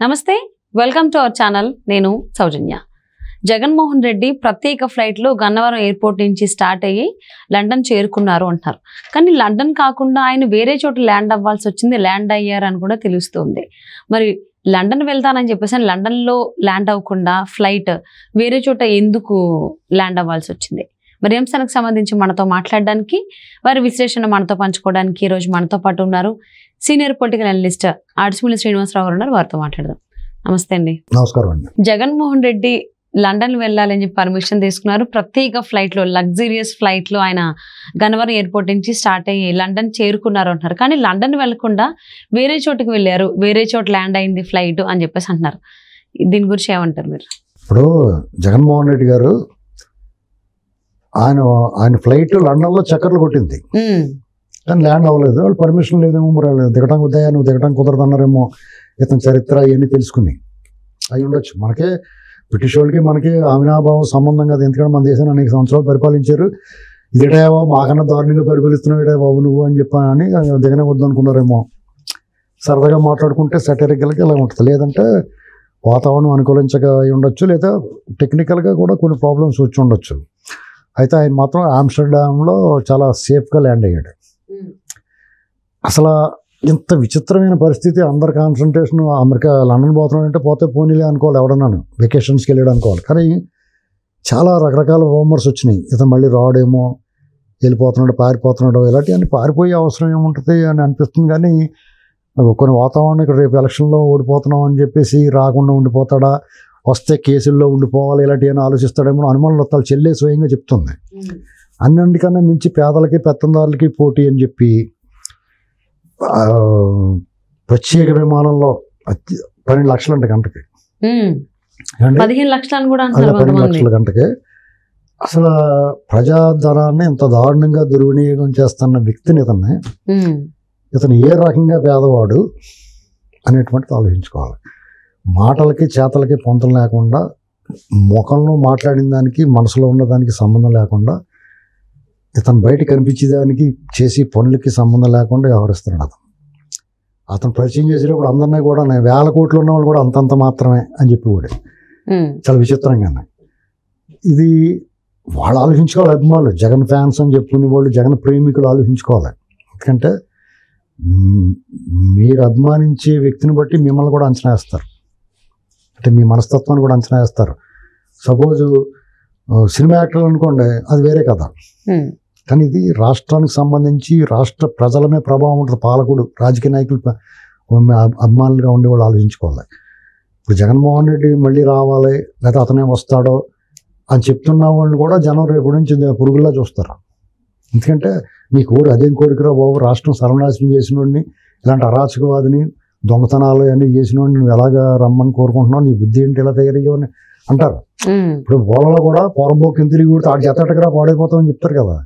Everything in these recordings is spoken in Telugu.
నమస్తే, వెల్కమ్ టు అవర్ ఛానల్. నేను సౌజన్య. జగన్మోహన్ రెడ్డి ప్రత్యేక ఫ్లైట్లో గన్నవరం ఎయిర్పోర్ట్ నుంచి స్టార్ట్ అయ్యి లండన్ చేరుకున్నారు అంటారు. కానీ లండన్ కాకుండా ఆయన వేరే చోట ల్యాండ్ అవ్వాల్సి వచ్చింది, ల్యాండ్ అయ్యారని కూడా తెలుస్తుంది. మరి లండన్ వెళ్తానని చెప్పేసి లండన్లో ల్యాండ్ అవ్వకుండా ఫ్లైట్ వేరే చోట ఎందుకు ల్యాండ్ అవ్వాల్సి వచ్చింది? మరి అంశానికి సంబంధించి మనతో మాట్లాడడానికి, వారి విశ్లేషణ మనతో పంచుకోవడానికి ఈరోజు మనతో పాటు ఉన్నారు సీనియర్ పొలిటికల్ అనలిస్ట్ ఆడిసిమిల్లి శ్రీనివాసరావు గారు ఉన్నారు. వారితో మాట్లాడదాం. నమస్తే అండి. నమస్కారం అండి. జగన్మోహన్ రెడ్డి లండన్ వెళ్ళాలని చెప్పి పర్మిషన్ తీసుకున్నారు. ప్రత్యేక ఫ్లైట్లో, లగ్జరియస్ ఫ్లైట్లో ఆయన గన్నవరం ఎయిర్పోర్ట్ నుంచి స్టార్ట్ అయ్యి లండన్ చేరుకున్నారు అంటున్నారు. కానీ లండన్ వెళ్లకుండా వేరే చోటుకి వెళ్ళారు, వేరే చోట ల్యాండ్ అయింది ఫ్లైట్ అని చెప్పేసి అంటున్నారు. దీని గురించి ఏమంటారు మీరు? ఇప్పుడు జగన్మోహన్ రెడ్డి గారు ఆయన ఫ్లైట్ లండన్లో చక్కర్లు కొట్టింది, కానీ ల్యాండ్ అవ్వలేదు. వాళ్ళు పర్మిషన్ లేదేమో, మరి దిగటానికి ఉదయా నువ్వు దిగటానికి కుదరదు అన్నారేమో. ఇతని చరిత్ర ఇవన్నీ తెలుసుకుని అయి ఉండొచ్చు. మనకే బ్రిటిష్ వాళ్ళకి మనకి అవినాభావం సంబంధం కదా. ఎందుకంటే మన దేశాన్ని అనేక సంవత్సరాలు పరిపాలించారు. ఇదేటా మాకన్నా దారుణంగా పరిపాలిస్తున్నావు బాబు నువ్వు అని చెప్పని దిగనే వద్దు అనుకున్నారేమో. సరదాగా మాట్లాడుకుంటే సటరికల్గా ఇలా ఉంటుంది. లేదంటే వాతావరణం అనుకూలించక అయి ఉండొచ్చు, లేదా టెక్నికల్గా కూడా కొన్ని ప్రాబ్లమ్స్ వచ్చి ఉండొచ్చు. అయితే ఆయన మాత్రం ఆమ్స్టర్డామ్లో చాలా సేఫ్గా ల్యాండ్ అయ్యాడు. అసలు ఇంత విచిత్రమైన పరిస్థితి, అందరి కాన్సన్ట్రేషన్ అమెరికా లండన్ పోతున్నాడంటే పోతే పోనీలే అనుకోవాలి, ఎవడన్నాను వెకేషన్స్కి వెళ్ళాడు అనుకోవాలి. కానీ చాలా రకరకాల రూమర్స్ వచ్చినాయి. ఇతను మళ్ళీ రాడేమో, వెళ్ళిపోతున్నాడు, పారిపోతున్నాడు, ఇలాంటివన్నీ పారిపోయే అవసరం ఏముంటుంది అని అనిపిస్తుంది. కానీ కొన్ని వాతావరణం ఇక్కడ రేపు ఎలక్షన్లో ఓడిపోతున్నాం అని చెప్పేసి రాకుండా ఉండిపోతాడా, వస్తే కేసుల్లో ఉండిపోవాలి, ఇలాంటివన్నీ ఆలోచిస్తాడేమో అనుమానాలు వస్తాడు. చెల్లె స్వయంగా చెప్తుంది. అన్నింటికన్నా మించి పేదలకి పెత్తందారులకి పోటీ అని చెప్పి ప్రత్యేక విమానంలో 12 లక్షలు అంట గంటకి, 15 లక్షలు కూడా 12 లక్షల గంటకి. అసలు ప్రజాధనాన్ని ఇంత దారుణంగా దుర్వినియోగం చేస్తున్న వ్యక్తిని ఇతను ఏ రకంగా పేదవాడు అనేటువంటిది ఆలోచించుకోవాలి. మాటలకి చేతలకి పొంతం లేకుండా, ముఖంలో మాట్లాడిన దానికి మనసులో ఉన్నదానికి సంబంధం లేకుండా, ఇతను బయట కనిపించేదానికి చేసి పనులకి సంబంధం లేకుండా వ్యవహరిస్తున్నాడు. అతను పరిచయం చేసేటప్పుడు అందరినీ కూడా వేల కోట్లు ఉన్న వాళ్ళు కూడా అంతంత మాత్రమే అని చెప్పి కూడా చాలా విచిత్రంగానే. ఇది వాళ్ళు ఆలోచించుకోవాలి. అభిమానులు, జగన్ ఫ్యాన్స్ అని చెప్పుకునే వాళ్ళు, జగన్ ప్రేమికులు ఆలోచించుకోవాలి. ఎందుకంటే మీరు అభిమానించే వ్యక్తిని బట్టి మిమ్మల్ని కూడా అంచనా వేస్తారు, అంటే మీ మనస్తత్వాన్ని కూడా అంచనా వేస్తారు. సపోజు సినిమా యాక్టర్లు అనుకోండి, అది వేరే కథ. కానీ ఇది రాష్ట్రానికి సంబంధించి రాష్ట్ర ప్రజలమే ప్రభావం ఉంటుంది. పాలకుడు, రాజకీయ నాయకులు అభిమానులుగా ఉండేవాళ్ళు ఆలోచించుకోవాలి. ఇప్పుడు జగన్మోహన్ రెడ్డి మళ్ళీ రావాలి, లేదా అతనే వస్తాడో అని చెప్తున్న వాళ్ళు కూడా జనం రేపు నుంచి పురుగుల్లా చూస్తారు. ఎందుకంటే నీ కోడి అదేం కోరికరా బాబు, రాష్ట్రం సర్వనాశనం చేసిన వాడిని, ఇలాంటి అరాచకవాదిని, దొంగతనాలు అన్నీ చేసిన వాడిని నువ్వు ఎలాగా రమ్మని కోరుకుంటున్నావు, నీ బుద్ధి ఏంటి ఇలా తయారయ్యని అంటారు. ఇప్పుడు బోలలో కూడా పొరబోకి తిరిగి కూడా ఆడ జతటకరా పాడైపోతామని చెప్తారు కదా.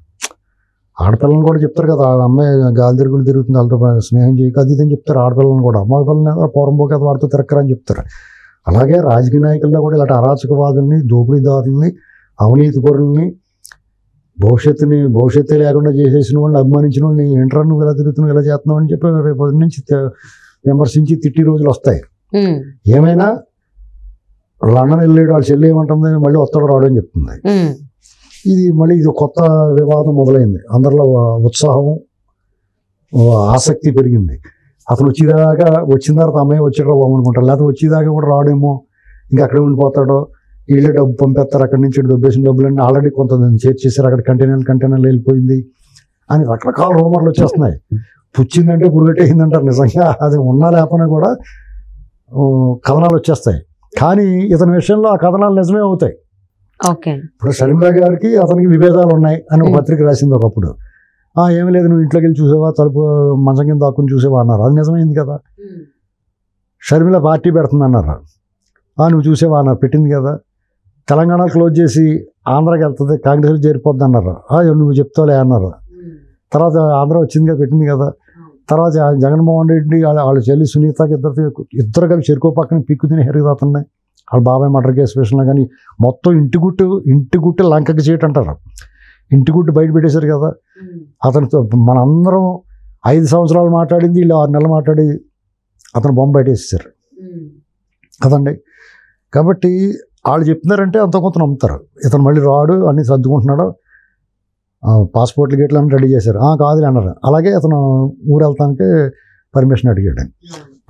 ఆడపిల్లలను కూడా చెప్తారు కదా, ఆ అమ్మాయి గాలి తిరుగులు తిరుగుతుంది, వాళ్ళతో స్నేహం చేయక అది ఇదని చెప్తారు. ఆడపిల్లలను కూడా అమ్మాయి పిల్లలు పొరంబోకి అది వాడితో తిరక్కరా అని చెప్తారు. అలాగే రాజకీయ నాయకుల్లో కూడా ఇలాంటి అరాచకవాదుల్ని, దోపిడీదారుల్ని, అవినీతి పరుల్ని, భవిష్యత్తు లేకుండా చేసేసిన వాళ్ళని, అభిమానించిన వాళ్ళని ఏంట్రా నువ్వు ఇలా తిరుగుతున్నావు, ఇలా చేస్తున్నావు అని చెప్పి రేపు నుంచి విమర్శించి తిట్టి రోజులు వస్తాయి. ఏమైనా లండన్ వెళ్ళాడు, వాళ్ళ చెల్లి ఏమంటుంది, మళ్ళీ వస్తాడు రాడు అని చెప్తుంది. ఇది కొత్త వివాదం మొదలైంది. అందరిలో ఉత్సాహం, ఆసక్తి పెరిగింది. అతను వచ్చిన తర్వాత అమ్మాయి వచ్చాడో బాగునుకుంటారు, లేకపోతే వచ్చేదాకా కూడా రాడేమో, ఇంకా అక్కడే ఉండిపోతాడో, వీళ్ళే డబ్బు పంపేస్తారు, అక్కడి నుంచి దొబ్బేసిన డబ్బులన్నీ ఆల్రెడీ కొంత చేర్చేసారు, అక్కడ కంటైనర్లు వెళ్ళిపోయింది అని రకరకాల రూమర్లు వచ్చేస్తున్నాయి. పుచ్చిందంటే పురుగట్టేసిందంటారు. నిజంగా అది ఉన్నా లేకపోయినా కూడా కథనాలు వచ్చేస్తాయి. కానీ ఇతని విషయంలో ఆ కథనాలు నిజమే అవుతాయి. ఇప్పుడు షర్మిల గారికి అతనికి విభేదాలు ఉన్నాయి అని ఒక పత్రిక రాసింది ఒకప్పుడు. ఏమీ లేదు, నువ్వు ఇంట్లోకి వెళ్ళి చూసేవా, తలుపు మంచం కింద దాక్కుని చూసేవా అన్నారు. అది నిజమైంది కదా. షర్మిల పార్టీ పెడుతుంది అన్నారు, నువ్వు చూసేవా అన్నారు, పెట్టింది కదా. తెలంగాణ క్లోజ్ చేసి ఆంధ్రాకి వెళ్తుంది, కాంగ్రెస్లో చేరిపోద్ది అన్నారు, నువ్వు చెప్తావులే అన్నారు. తర్వాత ఆంధ్ర వచ్చింది కదా, పెట్టింది కదా. తర్వాత జగన్మోహన్ రెడ్డి వాళ్ళ చెల్లి సునీతకి ఇద్దరు కలిసి చెరుకో పక్కన పిక్కు తిని హెరుగుతున్నాయి. వాళ్ళ బాబాయ్ మర్డర్ కేసు విషయంలో కానీ మొత్తం ఇంటి గుట్టు లంకకి చేయటం అంటారు. ఇంటి గుట్టు బయట పెట్టేశారు కదా. అతనితో మనందరం 5 సంవత్సరాలు మాట్లాడింది, వీళ్ళు 6 నెలలు మాట్లాడి అతను బొమ్మ బయట వేసేసారు. కదండి. కాబట్టి వాళ్ళు చెప్తున్నారంటే అంత కొంత నమ్ముతారు. ఇతను మళ్ళీ రాడు అన్ని సర్దుకుంటున్నాడు, పాస్పోర్ట్లు గేట్లు అన్నీ రెడీ చేశారు. కాదులే అన్నారు. అలాగే అతను ఊరు వెళ్తానికి పర్మిషన్ అడిగాడు.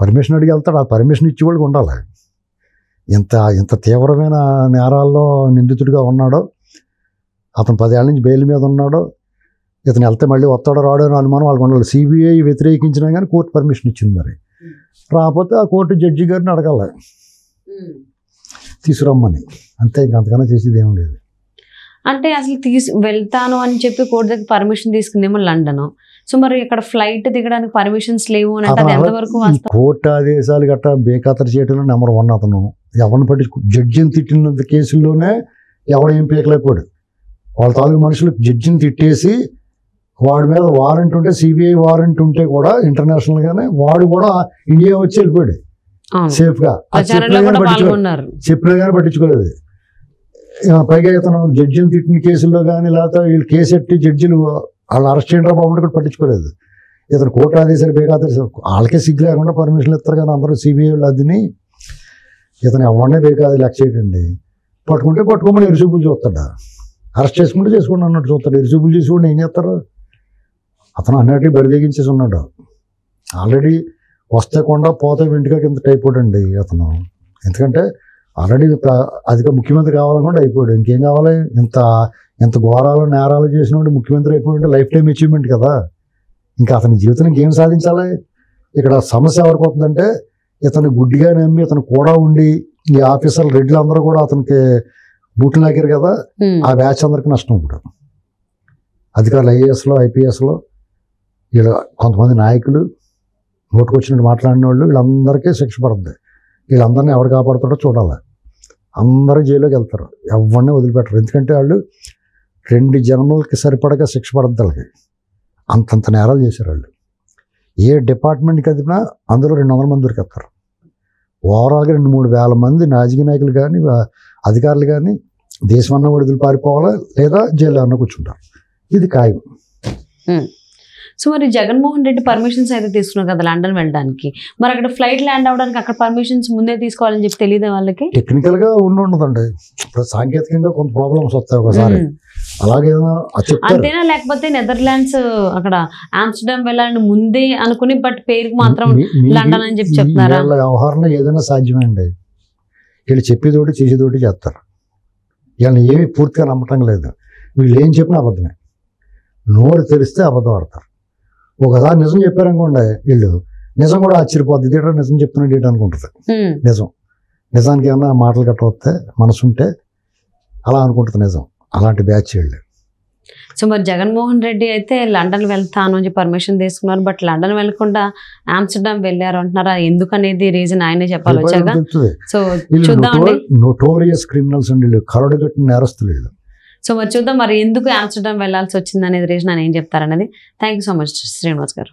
పర్మిషన్ అడిగి వెళ్తాడు. ఆ పర్మిషన్ ఇచ్చి వాళ్ళకి ఉండాలి. ఇంత తీవ్రమైన నేరాల్లో నిందితుడిగా ఉన్నాడో, అతను 10 ఏళ్ళ నుంచి బెయిల్ మీద ఉన్నాడో, ఇతను వెళ్తే మళ్ళీ వస్తాడో రాడో అని అనుమానం వాళ్ళకి ఉండాలి. సిబిఐ వ్యతిరేకించినా కానీ కోర్టు పర్మిషన్ ఇచ్చింది. మరి రాకపోతే ఆ కోర్టు జడ్జి గారిని అడగాలి తీసుకురమ్మని. అంతే, ఇంకంతకన్నా చేసేది ఏం లేదు. అంటే అసలు వెళ్తాను అని చెప్పి కోర్టు దగ్గర పర్మిషన్ తీసుకుందేమో లండన్. సో మరి ఇక్కడ ఫ్లైట్ దిగడానికి పర్మిషన్స్ లేవు అని అంటే ఎంతవరకు కోర్టు ఆదేశాలు గట్టా బేఖాతరు చేయడంలో నెంబర్ 1 అతను. ఎవరిని పట్టించుకో, జడ్జిని తిట్టిన కేసుల్లోనే ఎవడేం పీకలేకపోయాడు. వాళ్ళ తాలూకు మనుషులు జడ్జిని తిట్టేసి వాడి మీద వారెంట్ ఉంటే, సిబిఐ వారెంట్ ఉంటే కూడా ఇంటర్నేషనల్గానే వాడు కూడా ఇండియా వచ్చి వెళ్ళిపోయాడు సేఫ్గా. చెప్పినా కానీ పట్టించుకోలేదు. పైగా ఇతను జడ్జిని తిట్టిన కేసుల్లో కానీ లేకపోతే వీళ్ళు కేసు ఎట్టి జడ్జిలు వాళ్ళు అరెస్ట్ చేయడం బాబు కూడా పట్టించుకోలేదు. ఇతను కోర్టు ఆదేశాలు బేఖాతరు, వాళ్ళకే సిగ్గు లేకుండా పర్మిషన్లు ఇస్తారు కానీ అందరూ సిబిఐ వాళ్ళు అదిని ఇతను ఎవరినే బేకాదు లెక్క చేయడండి. పట్టుకుంటే పట్టుకోమని ఎరుసూపులు చూస్తాడు, అరెస్ట్ చేసుకుంటే చేసుకోండి అన్నట్టు చూస్తాడు. ఎరుసూపులు చేసుకోండి ఏం చేస్తారు? అతను అన్నట్టు బరిదెగించేసి ఉన్నాడు. ఆల్రెడీ వస్తే కొండ పోతే వెంటగా కింద అయిపోయాడండి అతను. ఎందుకంటే ఆల్రెడీ అధిక ముఖ్యమంత్రి కావాలనుకుంటే అయిపోయాడు. ఇంకేం కావాలి? ఇంత ఘోరాలు నేరాలు చేసినప్పుడు ముఖ్యమంత్రి అయిపోయింటే లైఫ్ టైం అచీవ్మెంట్ కదా. ఇంకా అతని జీవితం ఇంకేం సాధించాలి? ఇక్కడ సమస్య ఎవరికి వస్తుందంటే, ఇతను గుడ్డిగా నమ్మి ఇతను కూడా ఉండి ఈ ఆఫీసర్లు రెడ్లు అందరూ కూడా అతనికి బూట్లు లాగారు కదా, ఆ బ్యాచ్ అందరికి నష్టం. ఇప్పుడు అధికారులు ఐఏఎస్లో ఐపీఎస్లో వీళ్ళు కొంతమంది నాయకులు నోటుకొచ్చినట్టు మాట్లాడిన వాళ్ళు వీళ్ళందరికీ శిక్ష పడుతుంది. వీళ్ళందరినీ ఎవరు కాపాడుతాడో చూడాలి. అందరూ జైల్లోకి వెళ్తారు, ఎవరిని వదిలిపెట్టరు. ఎందుకంటే వాళ్ళు 2 జన్మలకి సరిపడగా శిక్ష పడద్దు వాళ్ళకి. అంతంత నేరాలు చేశారు వాళ్ళు. ఏ డిపార్ట్మెంట్కి అదినా అందులో 200 మంది దొరికేస్తారు. ఓవరాల్గా 2-3 వేల మంది రాజకీయ నాయకులు కానీ అధికారులు కానీ దేశం అన్న విడుదల పారిపోవాలా లేదా జైల్లో అన్న కూర్చుంటారు. ఇది ఖాయం. సో మరి జగన్మోహన్ రెడ్డి పర్మిషన్స్ అయితే తీసుకున్నారు కదా లండన్ వెళ్ళడానికి, మరి అక్కడ ఫ్లైట్ ల్యాండ్ అవ్వడానికి అక్కడ పర్మిషన్స్ ముందే తీసుకోవాలని చెప్పి తెలియదు వాళ్ళకి? టెక్నికల్గా ఉండదండి, ఇప్పుడు సాంకేతికంగా కొంత ప్రాబ్లమ్స్ వస్తాయి ఒకసారి. అలాగే అంతేనా? లేకపోతే నెదర్లాండ్స్ అక్కడ ఆమ్స్టర్డామ్ వెళ్ళాలని ముందే అనుకుని బట్ పేరుకి మాత్రం లండన్ అని చెప్పి చెప్తున్నారా? వ్యవహారంలో ఏదైనా సాధ్యమే అండి. వీళ్ళు చెప్పేదోటి చేసేదోటి చేస్తారు. వీళ్ళని ఏమీ పూర్తిగా నమ్మటం లేదు. వీళ్ళు ఏం చెప్పినా అబద్ధమే. నోరు తెరిస్తే అబద్ధం ఆడతారు. ఒకసారి నిజం చెప్పారనుకోండి, వీళ్ళు నిజం కూడా ఆశ్చర్యపోద్ది. ఇదేటో నిజం చెప్తున్నాడు ఏంటి అనుకుంటుంది. నిజానికి ఏమన్నా మాటలు గట్ట వస్తే మనసుంటే అలా అనుకుంటుంది నిజం. అలాంటి బ్యాచ్ వీళ్ళు. సో మరి జగన్మోహన్ రెడ్డి అయితే లండన్ వెళ్తాను అని పర్మిషన్ తీసుకున్నారు, బట్ లండన్ వెళ్ళకుండా ఆమ్స్టర్డామ్ వెళ్ళారు అంటున్నారా? ఎందుకనేది రీజన్ ఆయనే చెప్పాలి వచ్చాక. సో చూద్దామండి. నోటోరియస్ క్రిమినల్స్ అండి వీళ్ళు, కరడుగట్టిన నేరస్తులు వీళ్ళు. సో మరి చూద్దాం మరి ఎందుకు ఆమ్స్టర్డామ్ వెళ్లాల్సి వచ్చింది అనేది రీజన్ అని ఏం చెప్తారనేది. Thank you so much Srinivas గారు.